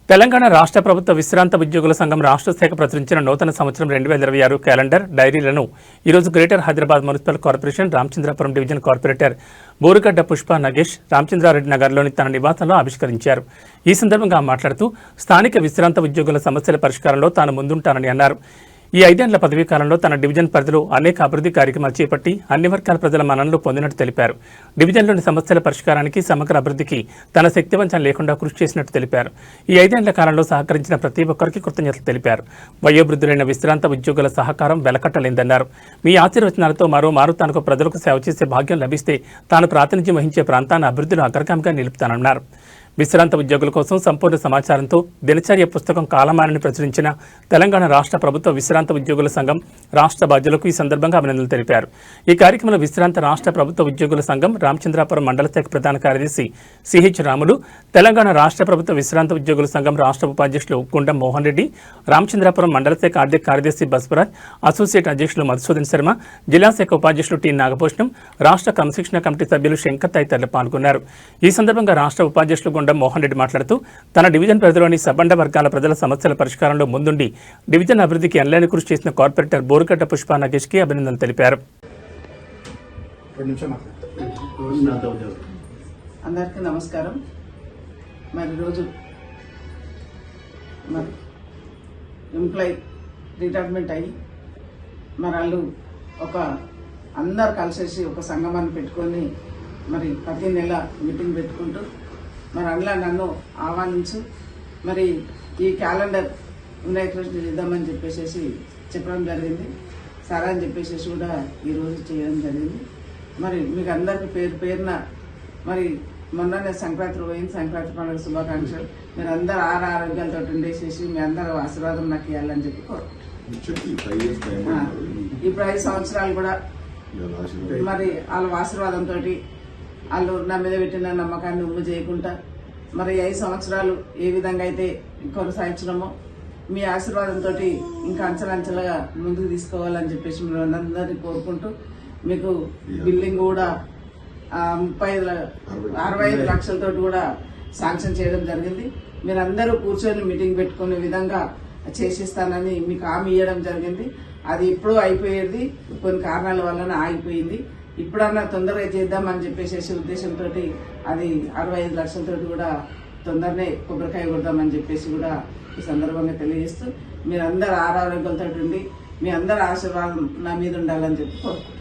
తెలంగాణ రాష్ట్ర ప్రభుత్వ విశ్రాంత ఉద్యోగుల సంఘం రాష్ట్ర శాఖ ప్రచురించిన నూతన సంవత్సరం 2026 క్యాలెండర్ డైరీలను ఈరోజు greater Hyderabad municipal corporation Ramachandrapuram division corporator Borugadda Pushpa Nagesh Ramachandrareddy నగర్లోని తన నివాసంలో ఆవిష్కరించారు. ఈ సందర్భంగా మాట్లాడుతూ స్థానిక విశ్రాంత ఉద్యోగుల సమస్యల పరిష్కారంలో తాను ముందుంటానని అన్నారు. ఈ 5 ఏళ్ల పదవీ కాలంలో తన డివిజన్ పరిధిలో అనేక అభివృద్ధి కార్యక్రమాలు చేపట్టి అన్ని వర్గాల ప్రజల మన్ననలు పొందినట్టు తెలిపారు. డివిజన్లోని సమస్యల పరిష్కారానికి సమగ్ర అభివృద్ధికి తన శక్తివంచన లేకుండా కృషి చేసినట్టు తెలిపారు. ఈ 5 ఏళ్ల కాలంలో సహకరించిన ప్రతి ఒక్కరికి కృతజ్ఞతలు తెలిపారు. వయోవృద్ధులైన విశ్రాంత ఉద్యోగుల సహకారం వెలకట్టలేదన్నారు. మీ ఆశీర్వచనాలతో మరోమారు తనకు ప్రజలకు సేవ చేసే భాగ్యం లభిస్తే తాను ప్రాతినిధ్యం వహించే ప్రాంతాన్ని అభివృద్ధిలో అగ్రగామిగా నిలుపుతానన్నారు. విశ్రాంత ఉద్యోగుల కోసం సంపూర్ణ సమాచారంతో దినచర్య పుస్తకం కాలమానని ప్రచురించిన తెలంగాణ రాష్ట్ర ప్రభుత్వ విశ్రాంత ఉద్యోగుల సంఘం రాష్ట్ర బాధ్యులకు ఈ సందర్భంగా అభినందనలు తెలిపారు. ఈ కార్యక్రమంలో విశ్రాంత రాష్ట్ర ప్రభుత్వ ఉద్యోగుల సంఘం రామచంద్రాపురం మండల శాఖ ప్రధాన కార్యదర్శి సిహెచ్ రాములు, తెలంగాణ రాష్ట్ర ప్రభుత్వ విశ్రాంత ఉద్యోగుల సంఘం రాష్ట్ర ఉపాధ్యక్షులు గుండం మోహన్ రెడ్డి, రామచంద్రాపురం మండల శాఖ ఆర్థిక కార్యదర్శి బస్వరాజ్, అసోసియేట్ అధ్యక్షులు మధుసూదన్ శర్మ, జిల్లా శాఖ ఉపాధ్యక్షులు టి నాగభూషణం, రాష్ట్ర క్రమశిక్షణ కమిటీ సభ్యులు శంకర్ తదితరులు పాల్గొన్నారు. ఈ సందర్భంగా రాష్ట్ర ఉపాధ్యక్షులు మోహన్ రెడ్డి మాట్లాడుతూ తన డివిజన్ పరిధిలోని సబ్బండ వర్గాల ప్రజల సమస్యల పరిష్కారంలో ముందుండి డివిజన్ అభివృద్ధికి ఎనలేని కృషి చేసిన కార్పొరేటర్ బోరుగడ్డ పుష్ప నగేష్ కి అభినందనలు తెలిపారు. అందరికీ నమస్కారం. మరి రోజు ఎంప్లాయీ రిటైర్మెంట్ అయ్యి మరి వాళ్ళు అందరు కలిసేసి ఒక సంగమాన్ని పెట్టుకొని మరి ప్రతి నెల మీటింగ్ పెట్టుకుంటూ మరి అందులో నన్ను ఆహ్వానించు మరి ఈ క్యాలెండర్ వినాయకృష్ణ చేద్దామని చెప్పేసి చెప్పడం జరిగింది. సరే అని చెప్పేసి కూడా ఈరోజు చేయడం జరిగింది. మరి మీకు అందరికీ పేరున మరి మొన్ననే సంక్రాంతి పోయింది, సంక్రాంతి పండుగ శుభాకాంక్షలు. మీరు అందరు ఆరోగ్యాలతో ఉండేసేసి మీ అందరూ ఆశీర్వాదం నాకు ఇవ్వాలని చెప్పి కోరుకుంటున్నాను. ఇప్పుడు 5 సంవత్సరాలు కూడా మరి వాళ్ళ ఆశీర్వాదంతో వాళ్ళు నా మీద పెట్టిన నమ్మకాన్ని ఉమ్ము చేయకుండా మరి 5 సంవత్సరాలు ఏ విధంగా అయితే కొనసాగించడమో మీ ఆశీర్వాదంతో ఇంకా అంచెలంచెలుగా ముందుకు తీసుకోవాలని చెప్పేసి మీరు అందరినీ కోరుకుంటూ మీకు బిల్డింగ్ కూడా 65 లక్షలతో కూడా శాంక్షన్ చేయడం జరిగింది. మీరందరూ కూర్చొని మీటింగ్ పెట్టుకునే విధంగా చేసిస్తానని మీకు హామీ ఇవ్వడం జరిగింది. అది ఎప్పుడూ అయిపోయేది, కొన్ని కారణాల వలన ఆగిపోయింది. ఇప్పుడన్నా తొందరగా చేద్దామని చెప్పేసి ఉద్దేశంతో అది 65 లక్షలతో కూడా తొందరనే కొబ్బరికాయ కొడదామని చెప్పేసి కూడా ఈ సందర్భంగా తెలియజేస్తూ మీరందరూ ఆరోగ్యాలతో ఉండి మీ అందరి ఆశీర్వాదం నా మీద ఉండాలని చెప్పి కోరుకుంటున్నాను.